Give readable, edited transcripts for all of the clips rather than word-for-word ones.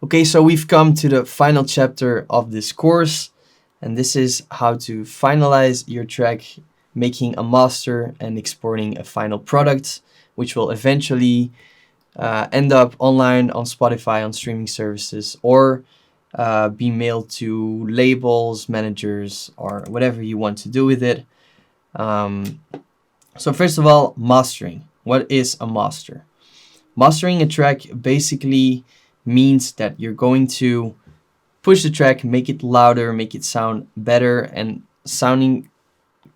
Okay, so we've come to the final chapter of this course, and this is how to finalize your track, making a master and exporting a final product, which will eventually end up online on Spotify, on streaming services, or be mailed to labels, managers, or whatever you want to do with it. So first of all, mastering. What is a master? Mastering a track basically means that you're going to push the track, make it louder, make it sound better, and sounding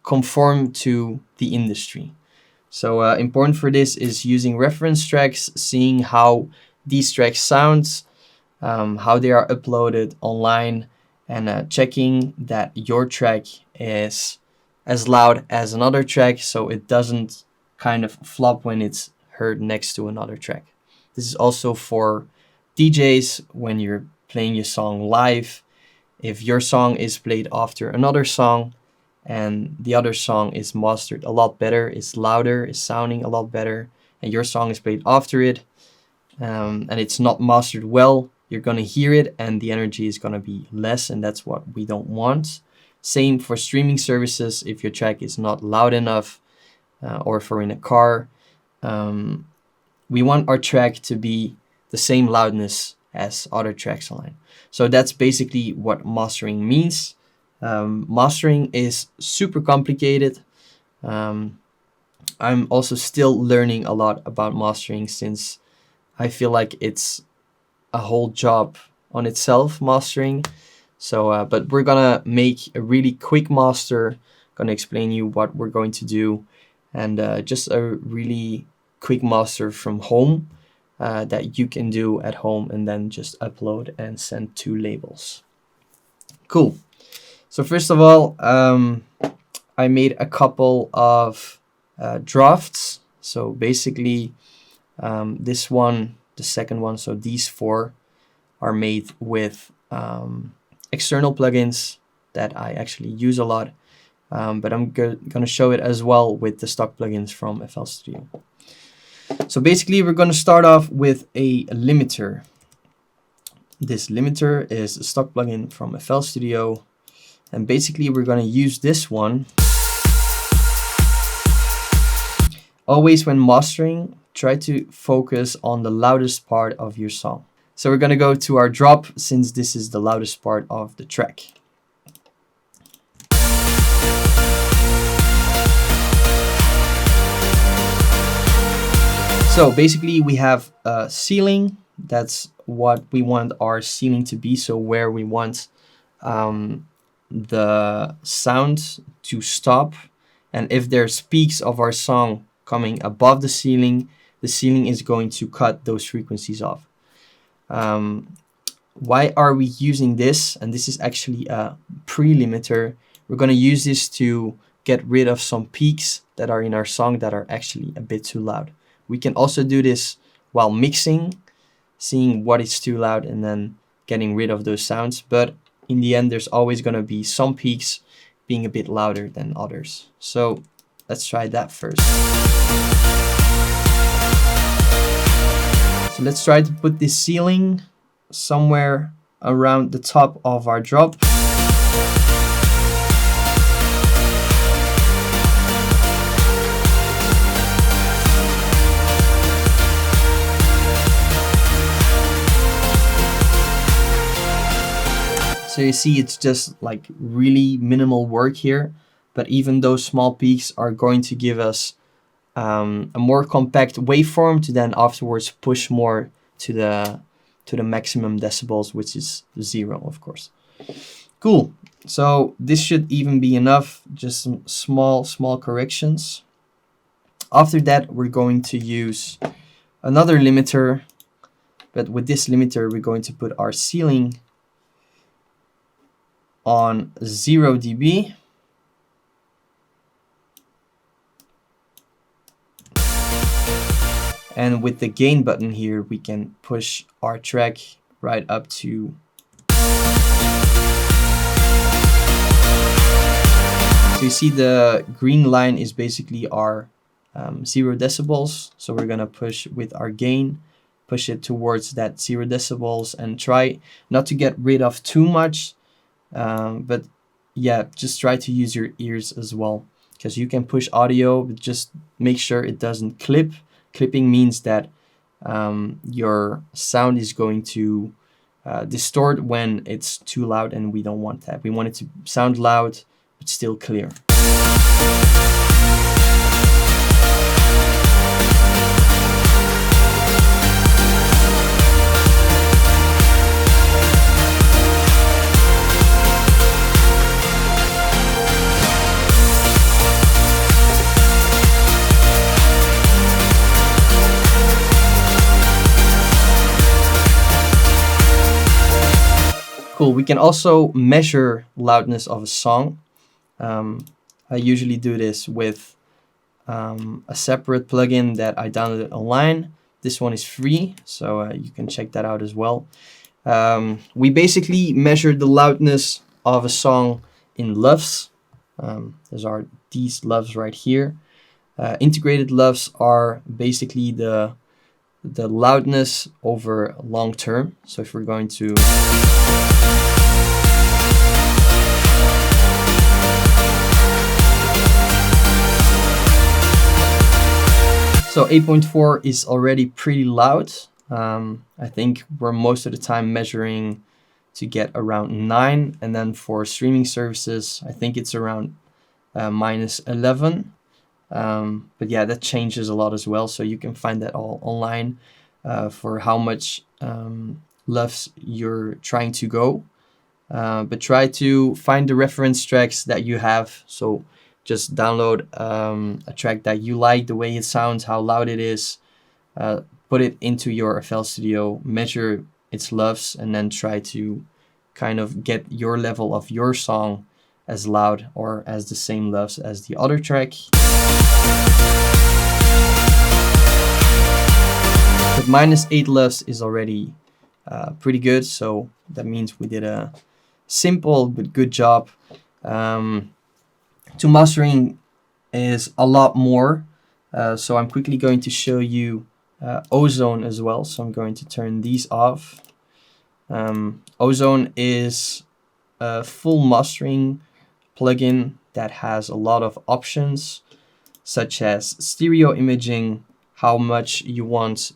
conform to the industry. So important for this is using reference tracks, seeing how these tracks sound, how they are uploaded online, and checking that your track is as loud as another track, so it doesn't kind of flop when it's heard next to another track. This is also for DJs when you're playing your song live. If your song is played after another song and the other song is mastered a lot better, is louder, is sounding a lot better, and your song is played after it, and it's not mastered well, you're going to hear it and the energy is going to be less, and that's what we don't want. Same for streaming services. If your track is not loud enough, or if we're in a car, we want our track to be the same loudness as other tracks online. So that's basically what mastering means. Mastering is super complicated. I'm also still learning a lot about mastering, since I feel like it's a whole job on itself, mastering. So, but we're gonna make a really quick master, gonna explain you what we're going to do, and just a really quick master from home that you can do at home and then just upload and send to labels. Cool. So first of all, I made a couple of drafts. So basically, this one, the second one, so these four are made with external plugins that I actually use a lot, but I'm gonna show it as well with the stock plugins from FL Studio. So basically, we're gonna start off with a limiter. This limiter is a stock plugin from FL Studio, and basically we're gonna use this one. Always when mastering, try to focus on the loudest part of your song. So we're gonna go to our drop, since this is the loudest part of the track. So basically we have a ceiling. That's what we want our ceiling to be. So where we want the sound to stop. And if there's peaks of our song coming above the ceiling is going to cut those frequencies off. Why are we using this? And this is actually a pre-limiter. We're going to use this to get rid of some peaks that are in our song that are actually a bit too loud. We can also do this while mixing, seeing what is too loud and then getting rid of those sounds. But in the end, there's always going to be some peaks being a bit louder than others. So let's try that first. So let's try to put this ceiling somewhere around the top of our drop. So you see, it's just like really minimal work here, but even those small peaks are going to give us a more compact waveform to then afterwards push more to the maximum decibels, which is 0, of course. Cool. So this should even be enough, just some small corrections. After that, we're going to use another limiter, but with this limiter, we're going to put our ceiling on 0 dB. And with the gain button here, we can push our track right up to. So you see the green line is basically our 0 decibels. So we're gonna push with our gain push it towards that 0 decibels and try not to get rid of too much. But yeah, just try to use your ears as well, because you can push audio, but just make sure it doesn't clip. Clipping means that your sound is going to distort when it's too loud, and we don't want that. We want it to sound loud but still clear. Cool. We can also measure loudness of a song. I usually do this with a separate plugin that I downloaded online. This one is free, so you can check that out as well. We basically measure the loudness of a song in LUFS. Those are these LUFS right here. Integrated LUFS are basically the loudness over long term. So if we're going to So 8.4 is already pretty loud. I think we're most of the time measuring to get around 9, and then for streaming services, I think it's around minus 11. But yeah, that changes a lot as well, so you can find that all online for how much LUFS you're trying to go. But try to find the reference tracks that you have. So just download a track that you like, the way it sounds, how loud it is, put it into your FL Studio, measure its LUFS, and then try to kind of get your level of your song as loud or as the same LUFS as the other track. But minus 8 LUFS is already pretty good, so that means we did a simple but good job. To mastering is a lot more, so I'm quickly going to show you Ozone as well. So I'm going to turn these off. Ozone is a full mastering plugin that has a lot of options, such as stereo imaging, how much you want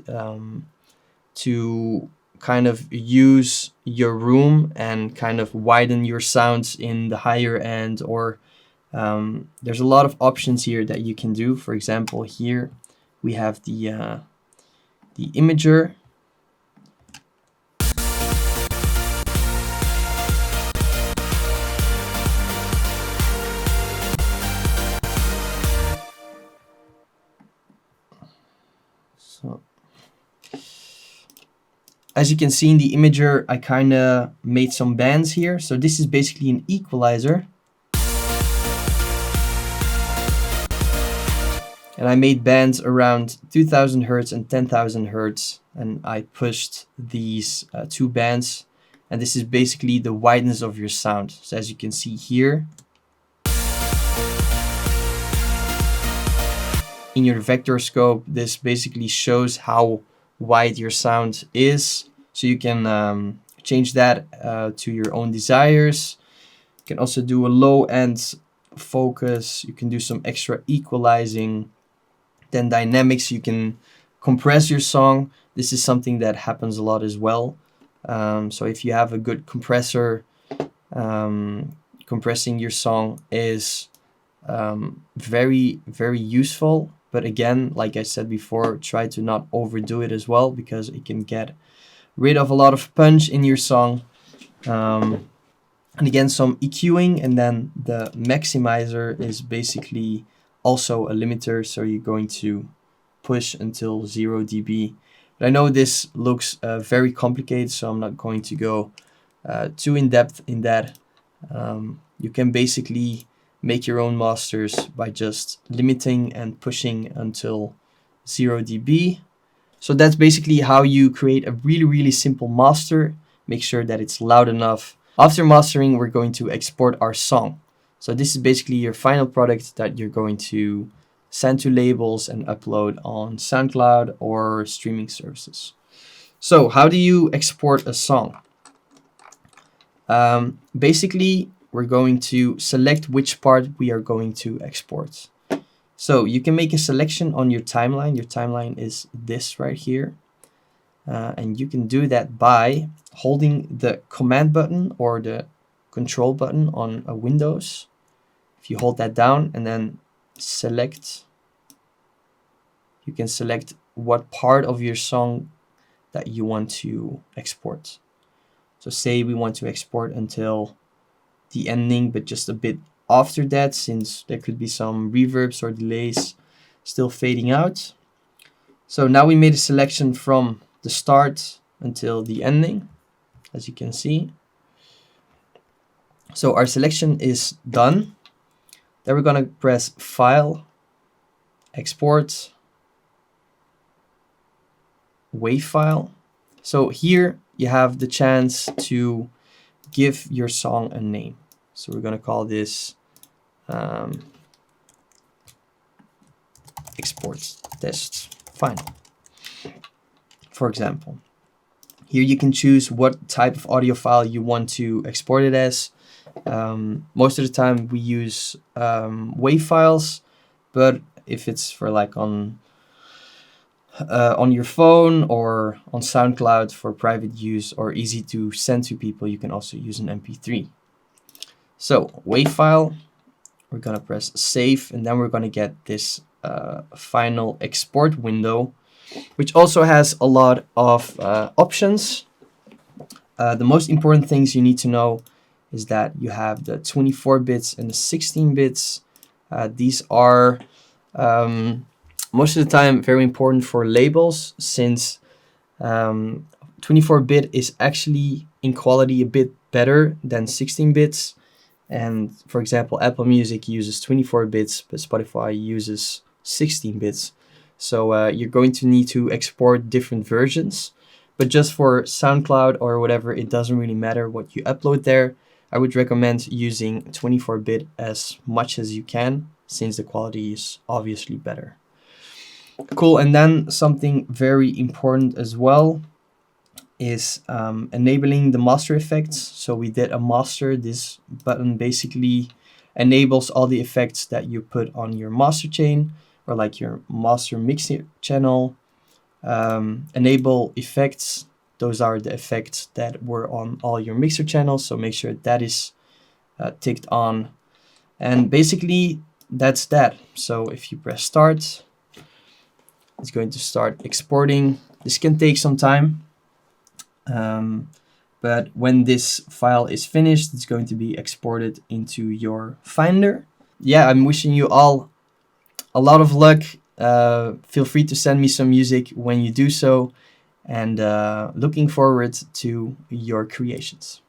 to kind of use your room and kind of widen your sounds in the higher end, or there's a lot of options here that you can do. For example, here we have the imager. So as you can see in the imager, I kind of made some bands here. So this is basically an equalizer. And I made bands around 2000 Hertz and 10,000 Hertz. And I pushed these two bands. And this is basically the wideness of your sound. So as you can see here, in your vector scope, this basically shows how wide your sound is. So you can change that to your own desires. You can also do a low end focus. You can do some extra equalizing. Then dynamics, you can compress your song. This is something that happens a lot as well. So if you have a good compressor, compressing your song is very, very useful. But again, like I said before, try to not overdo it as well, because it can get rid of a lot of punch in your song. And again, some EQing, and then the maximizer is basically also a limiter, so you're going to push until 0 dB. But I know this looks very complicated, so I'm not going to go too in depth in that. You can basically make your own masters by just limiting and pushing until 0 dB. So that's basically how you create a really, really simple master. Make sure that it's loud enough. After mastering, we're going to export our song. So this is basically your final product that you're going to send to labels and upload on SoundCloud or streaming services. So how do you export a song? Basically, we're going to select which part we are going to export. So you can make a selection on your timeline. Your timeline is this right here. And you can do that by holding the command button or the control button on a Windows. If you hold that down and then select, you can select what part of your song that you want to export. So say we want to export until the ending, but just a bit after that, since there could be some reverbs or delays still fading out. So now we made a selection from the start until the ending, as you can see. So our selection is done. Then we're gonna press File, Export, WAV file. So here you have the chance to give your song a name. So we're gonna call this export test final, for example. Here you can choose what type of audio file you want to export it as. Most of the time we use WAV files, but if it's for like on your phone or on SoundCloud for private use or easy to send to people, you can also use an MP3. So WAV file, we're gonna press save, and then we're gonna get this final export window, which also has a lot of options. The most important things you need to know is that you have the 24 bits and the 16 bits. These are most of the time very important for labels, since 24-bit is actually in quality a bit better than 16 bits. And for example, Apple Music uses 24 bits, but Spotify uses 16 bits. So you're going to need to export different versions. But just for SoundCloud or whatever, it doesn't really matter what you upload there. I would recommend using 24-bit as much as you can, since the quality is obviously better. Cool, and then something very important as well is enabling the master effects. So we did a master. This button basically enables all the effects that you put on your master chain, or like your master mixer channel. Enable effects. Those are the effects that were on all your mixer channels. So make sure that is ticked on. And basically that's that. So if you press start, it's going to start exporting. This can take some time. But when this file is finished, it's going to be exported into your Finder. Yeah, I'm wishing you all a lot of luck. Feel free to send me some music when you do so, and looking forward to your creations.